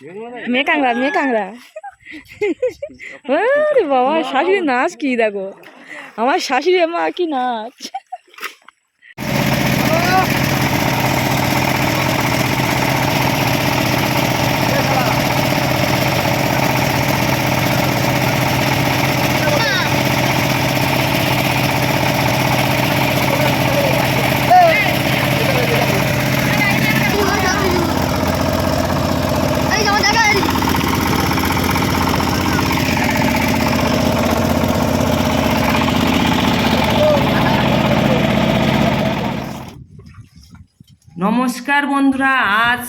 মেয়ে কাংড়া আরে বাবা, শাশুড়ি নাচ কি দেখো, আমার শাশুড়ি মা কি নাচ। নমস্কার বন্ধুরা, আজ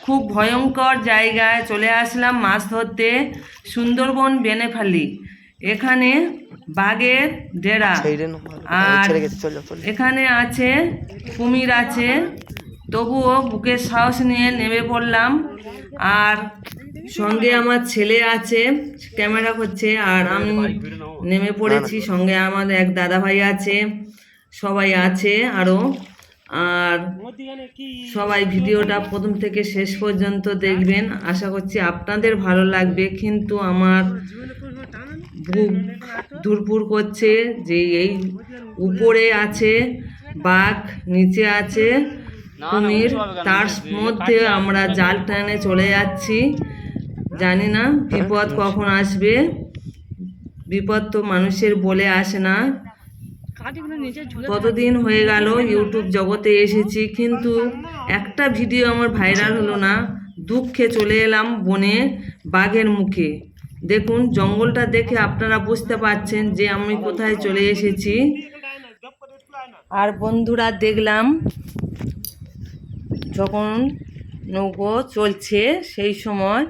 খুব ভয়ঙ্কর জায়গায় চলে আসলাম মাছ ধরতে। সুন্দরবন বেনেফালি, এখানে বাঘের ডেরা, আর এখানে আছে কুমির আছে। তবুও বুকের সাহস নিয়ে নেমে পড়লাম। আর সঙ্গে আমার ছেলে আছে, ক্যামেরা করছে, আর আমি নেমে পড়েছি। সঙ্গে আমার এক দাদা ভাই আছে, সবাই আছে আরও। আর সবাই ভিডিওটা প্রথম থেকে শেষ পর্যন্ত দেখবেন, আশা করছি আপনাদের ভালো লাগবে। কিন্তু আমার বুক ধুরপুর করছে যে এই উপরে আছে বাঘ, নিচে আছে কুমির, তার মধ্যে আমরা জাল টানে চলে যাচ্ছি। জানি না বিপদ কখন আসবে। বিপদ তো মানুষের বলে আসে না। কতদিন হয়ে গেল ইউটিউব জগতে এসেছি, কিন্তু একটা ভিডিও আমার ভাইরাল হলো না। দুঃখে চলে এলাম বনে বাঘের মুখে। দেখুন জঙ্গলটা দেখে আপনারা বুঝতে পারছেন যে আমি কোথায় চলে এসেছি। আর বন্ধুরা, দেখলাম যখন নৌকো চলছে সেই সময়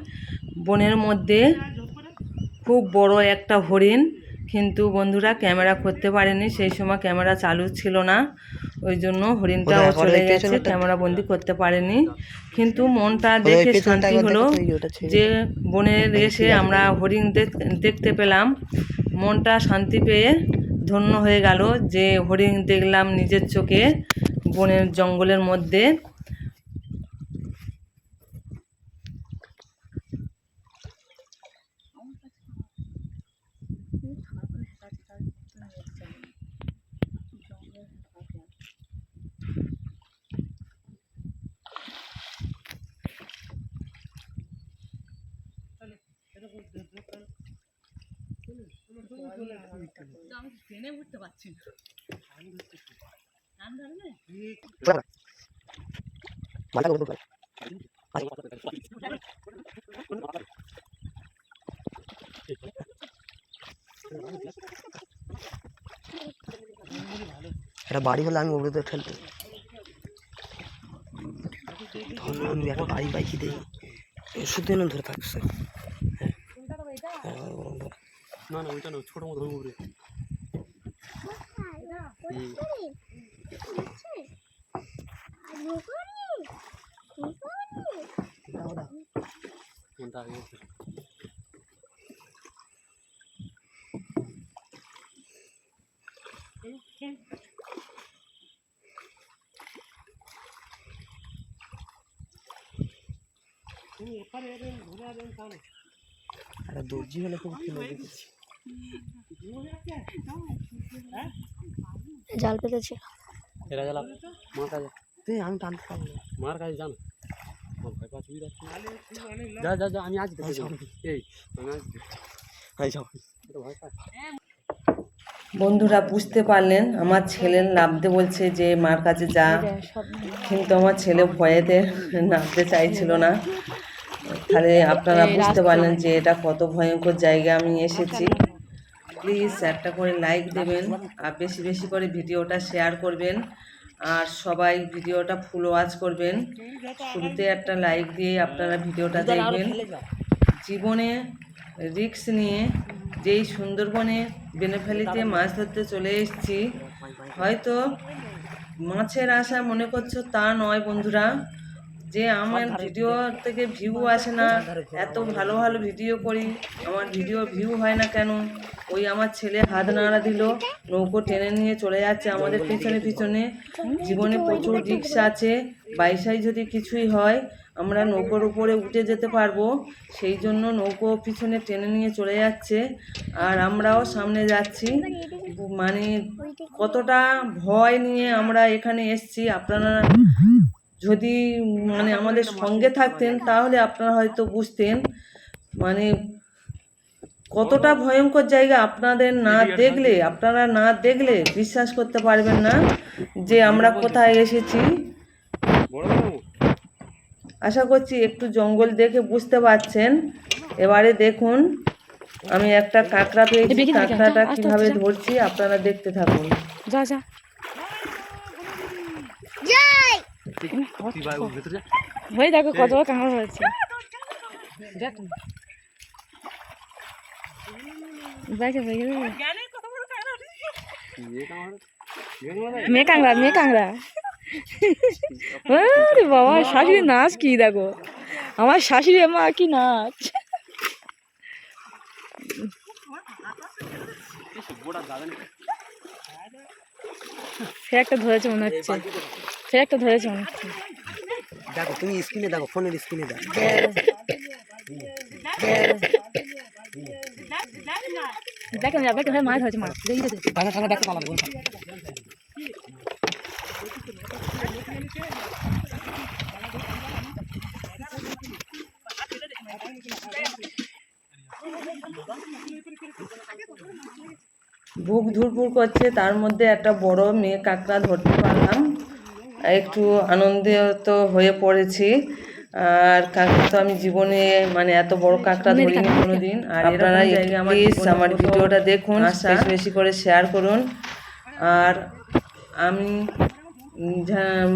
বনের মধ্যে খুব বড় একটা হরিণ, কিন্তু বন্ধুরা ক্যামেরা করতে পারেনি, সেই সময় ক্যামেরা চালু ছিল না, ওই জন্য হরিণটাও চলে গেছে, ক্যামেরা বন্দি করতে পারেনি। কিন্তু মনটা দেখে শান্তি হলো যে বনের এসে আমরা হরিণ দেখতে পেলাম। মনটা শান্তি পেয়ে ধন্য হয়ে গেল যে হরিণ দেখলাম নিজের চোখে বনের জঙ্গলের মধ্যে। একটা বাড়ি হলে আমি ওগুলোতে ঠেলতে আমি একটা বাড়ি বাইকি দিই শুধু ধরে থাকছে। না না ওইটা না, ছোট মতো ধরবো রে। একটা দর্জি হলে খুব কিলো দেখেছি, জাল পেতেছে। এরা গেলাম মার কাছে, আমি টানতে পারবো না, মার কাছে যান, ভয় পাচ্ছি। যা যা যা, আমি আজ দেখে যাবো। এই আমি আজ ভয় পাই। বন্ধুরা বুঝতে পারলেন, আমার ছেলে নামতে বলছে যে মার কাছে যা, কিন্তু আমার ছেলে ভয়েতে নামতে চাইছিল না। তাহলে আপনারা বুঝতে পারলেন যে এটা কত ভয়ঙ্কর জায়গা আমি এসেছি। প্লিজ একটা করে লাইক দেবেন, আর বেশি বেশি করে ভিডিওটা শেয়ার করবেন, আর সবাই ভিডিওটা ফুল ওয়াচ করবেন। শুরুতে একটা লাইক দিয়ে আপনারা ভিডিওটা দেখবেন। জীবনে রিস্ক নিয়ে যেই সুন্দরবনে বেনেফালিতে মাছ ধরতে চলে এসেছি, হয়তো মাছের আশা মনে করছো তা নয় বন্ধুরা। যে আমার ভিডিও থেকে ভিউ আসে না, এত ভালো ভালো ভিডিও করি, আমার ভিডিও ভিউ হয় না কেন? ওই আমার ছেলে হাত নাড়া দিল, নৌকো টেনে নিয়ে চলে যাচ্ছে আমাদের পিছনে পিছনে। জীবনে প্রচুর রিস্ক আছে, বাইসাই যদি কিছুই হয় আমরা নৌকোর উপরে উঠে যেতে পারবো, সেই জন্য নৌকো পিছনে টেনে নিয়ে চলে যাচ্ছে আর আমরাও সামনে যাচ্ছি। মানে কতটা ভয় নিয়ে আমরা এখানে এসেছি, আপনারা যদি মানে আমাদের সঙ্গে থাকতেন তাহলে আপনারা হয়তো বুঝতেন মানে কতটা ভয়ঙ্কর জায়গা। আপনারা না দেখলে বিশ্বাস করতে পারবেন না যে আমরা কোথায় এসেছি। আশা করছি একটু জঙ্গল দেখে বুঝতে পারছেন। এবারে দেখুন আমি একটা কাঁকড়া পেয়েছি, কাঁকড়াটা কিভাবে ধরছি আপনারা দেখতে থাকুন। যা যা ভাই, দেখো কত কাঁকড়া হয়েছে। মেয়ে কাঁকড়া আরে বাবা, শাশুড়ি নাচ কি দেখো, আমার শাশুড়ি মা কি নাচ। ফের একটা ধরেছে মনে হচ্ছে, দেখো তুমি স্ক্রিনে দেখো, ফোনের স্ক্রিনে দেখো। দেখেন মাছ হয়েছে, মাছ বুক ধুরপুর করছে, তার মধ্যে একটা বড় মেয়ে কাঁকড়া ধরতে পারলাম, একটু আনন্দিত হয়ে পড়েছি। আর কাঁকড়া তো আমি জীবনে মানে এত বড় কাঁকড়া ধরিনি কোনোদিন। আর আপনারা প্লিজ আমার ভিডিওটা দেখুন, বেশি বেশি করে শেয়ার করুন। আর আমি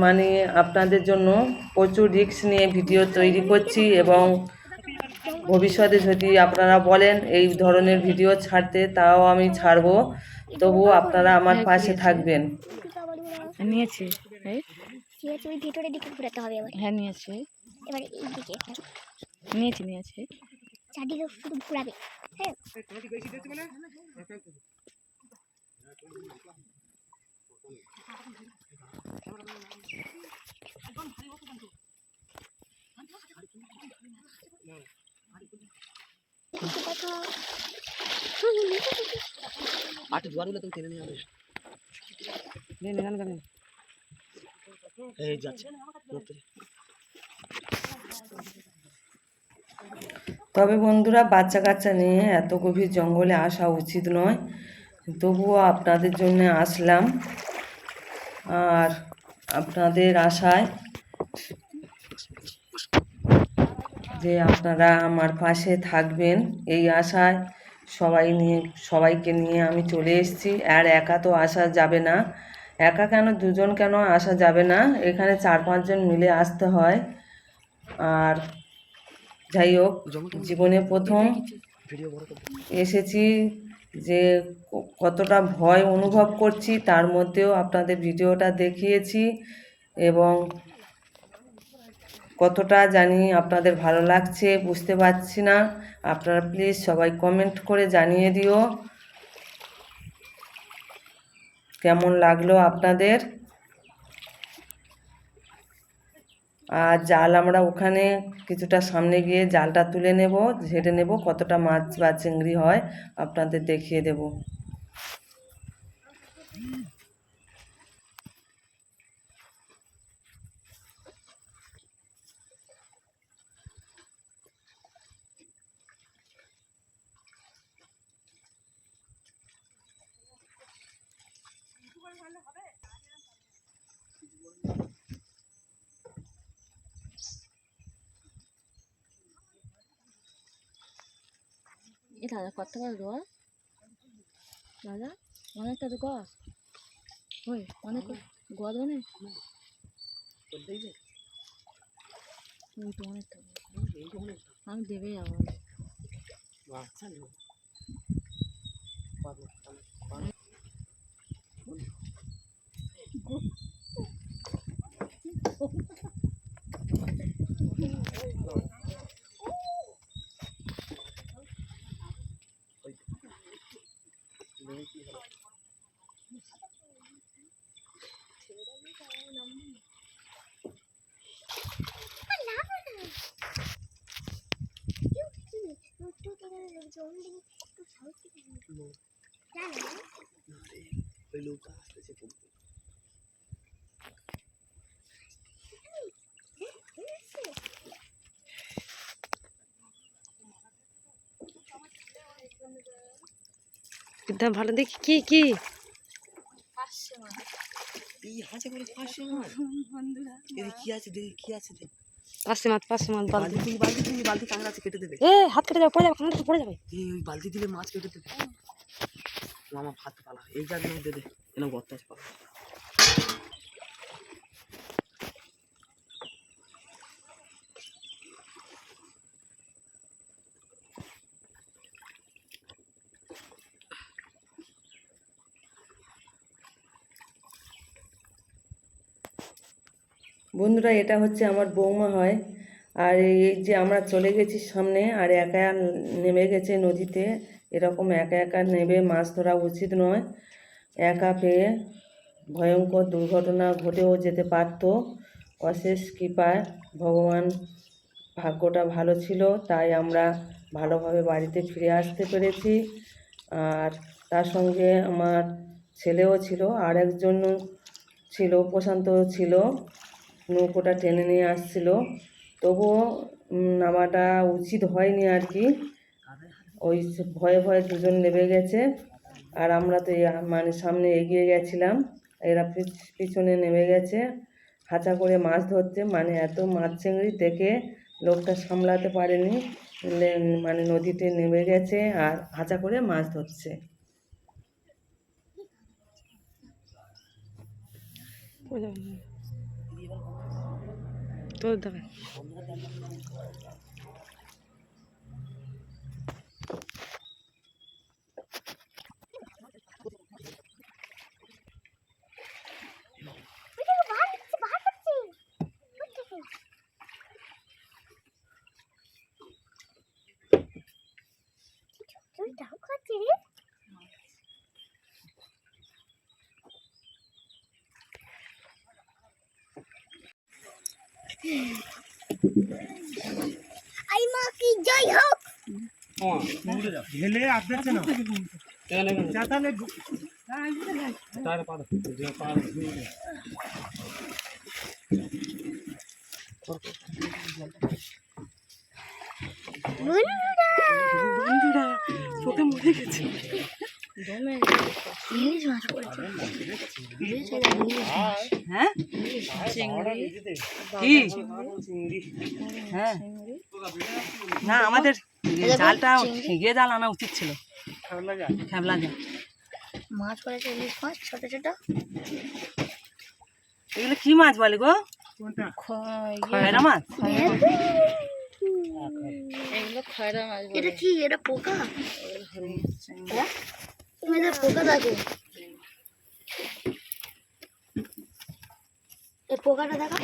মানে আপনাদের জন্য প্রচুর রিস্ক নিয়ে ভিডিও তৈরি করছি, এবং ভবিষ্যতে যদি আপনারা বলেন এই ধরনের ভিডিও ছাড়তে, তাও আমি ছাড়বো। তবুও আপনারা আমার পাশে থাকবেন। নিয়েছি ওই ভিতরের দিকে ঘোরাতে হবে এবার। হ্যাঁ নিয়েছি, এবারে এই দিকে নিয়েছি চারদিকে শুধু ঘোরাবে। হ্যাঁ আট জোয়ারগুলো তুমি টেনে নিয়ে আসবে। এই যাচ্ছে। তবে বন্ধুরা, বাচ্চা কাচ্চা নিয়ে এত গভীর জঙ্গলে আসা উচিত নয়, তবুও আপনাদের জন্য আসলাম। আর আপনাদের আশায় যে আপনারা আমার পাশে থাকবেন, এই আশায় সবাইকে নিয়ে আমি চলে এসেছি। আর একা তো আসা যাবে না, একা কেন, দুজন কেন আসা যাবে না, এখানে 4-5 জন মিলে আসতে হয়। আর যাই হোক, জীবনে প্রথম এসেছি, যে কতটা ভয় অনুভব করছি তার মধ্যেও আপনাদের ভিডিওটা দেখিয়েছি, এবং কতটা জানি আপনাদের ভালো লাগছে বুঝতে পারছি না। আপনারা প্লিজ সবাই কমেন্ট করে জানিয়ে দিও কেমন লাগলো আপনাদের। আর জাল আমরা ওখানে কিছুটা সামনে গিয়ে জালটা তুলে নেব, ঝেড়ে নেব, কতটা মাছ বা চিংড়ি হয় আপনাদের দেখিয়ে দেব। দাদা কত টাকা দেওয়া দাদা, অনেকটা তো গাছ ওই অনেক গদ অনেক অনেকটা আমি দেবে যাবো। ওই লোকটা আসতেছে ভালো দেখি কি কি এই হাতে করে 500 মাছ এদিকে কি আছে দেখি কি আছে দেখি 500 মাছ বালতি কাঁকড়া আছে কেটে দেবে হাত কেটে যাবে, পড়ে যাবে, কাঁকড়া পড়ে যাবে। এই ওই বালতি দিলে মাছ কেটে দেবে। মামা ভাত পালা এই জায়গার মধ্যে দে এনে গর্ত আছে পালা। বন্ধুরা, এটা হচ্ছে আমার বৌমা হয়। আর এই যে আমরা চলে গেছি সামনে, আর একা নেমে গেছে নদীতে। এরকম একা একা নেমে মাছ ধরা উচিত নয়। একা পেয়ে ভয়ঙ্কর দুর্ঘটনা ঘটেও যেতে পারত। অশেষ কৃপায় ভগবান ভাগ্যটা ভালো ছিল, তাই আমরা ভালোভাবে বাড়িতে ফিরে আসতে পেরেছি। আর তার সঙ্গে আমার ছেলেও ছিল, আর একজন ছিল, প্রশান্ত ছিল, নৌকোটা টেনে নিয়ে আসছিল। তবুও নামাটা উচিত হয়নি আর কি। ওই ভয়ে ভয়ে দুজন নেমে গেছে, আর আমরা তো মানে সামনে এগিয়ে গেছিলাম, এরা পিছনে নেমে গেছে হাঁচা করে মাছ ধরতে। মানে এত মাছ চিংড়ি দেখে লোকটা সামলাতে পারেনি, মানে নদীতে নেমে গেছে আর হাঁচা করে মাছ ধরছে। তোর দেবে আই মা কি জয় হোক। ঢেলে আসছে না তাহলে তার পা যে পা বন্ধুরা তোকে মরে গেছে। ইলিশ মাছ পড়েছে। হ্যাঁ কি হ্যাঁ না, আমাদের জালটা ইয়ে জাল আনা উচিত ছিল, খেবলা জাল। মাছ পড়েছে, ইলিশ মাছ ছোট ছোট। এগুলো কি মাছ বলে গো? খয়রা মাছ। এগুলো খয়রা মাছ বলে। এটা কি? এটা পোকা? এটা পোকা দেখো, এই পোকাটা দেখো,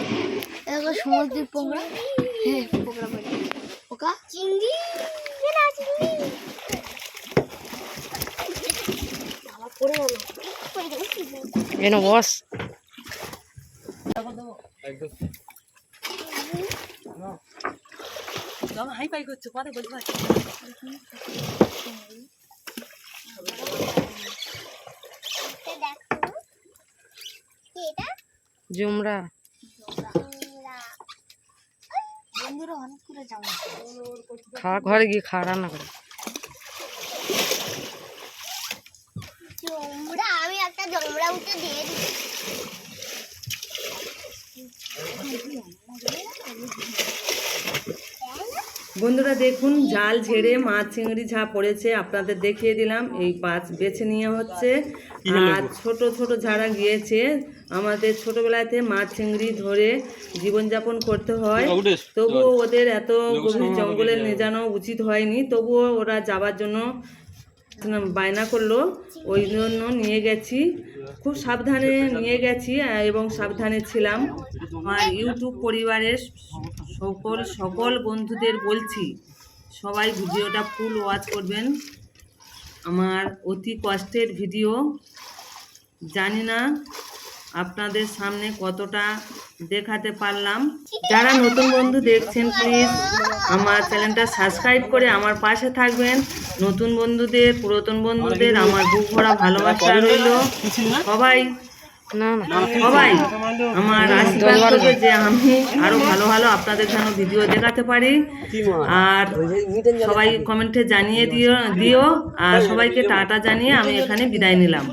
এটা সমুদ্রের পোকা। হ্যাঁ পোকা বলে, পোকা চিংড়ি। আমার পড়ে গেল, এনো বস। হাই পাই করছো, পরে বলবো। জুমরা বন্ধুরা অনেক করে জামা খাওয়া, ঘরে গিয়ে খাওয়া রান্না করে। জমরা, আমি একটা জমরা উঠে দিয়ে দিই। বন্ধুরা দেখুন, জাল ঝেড়ে মাছ চিংড়ি যা পড়েছে আপনাদের দেখিয়ে দিলাম। এই মাছ বেছে নিয়ে হচ্ছে, আর ছোট ছোট যারা গিয়েছে, আমাদের ছোটবেলাতে মাছ চিংড়ি ধরে জীবনযাপন করতে হয়, তবুও ওদের এত গভীর জঙ্গলে নিয়ে যাওয়া উচিত হয়নি। তবুও ওরা যাবার জন্য বায়না করলো, ওই জন্য নিয়ে গেছি। খুব সাবধানে নিয়ে গেছি এবং সাবধানে ছিলাম। আমার ইউটিউব পরিবারের সকল বন্ধুদের বলছি, সবাই ভিডিওটা ফুল ওয়াচ করবেন। আমার অতি কষ্টের ভিডিও, জানি না আপনাদের সামনে কতটা দেখাতে পারলাম। যারা নতুন বন্ধু দেখছেন প্লিজ আমার চ্যানেলটা সাবস্ক্রাইব করে আমার পাশে থাকবেন। নতুন বন্ধুদের, পুরাতন বন্ধুদের আমার বুক ভরা ভালোবাসা রইল। সবাই সবাই আমার আশীর্বাদ করবে যে আমি আরো ভালো ভালো আপনাদের যেন ভিডিও দেখাতে পারি। আর সবাই কমেন্টে জানিয়ে দিও আর সবাইকে টাটা জানিয়ে আমি এখানে বিদায় নিলাম।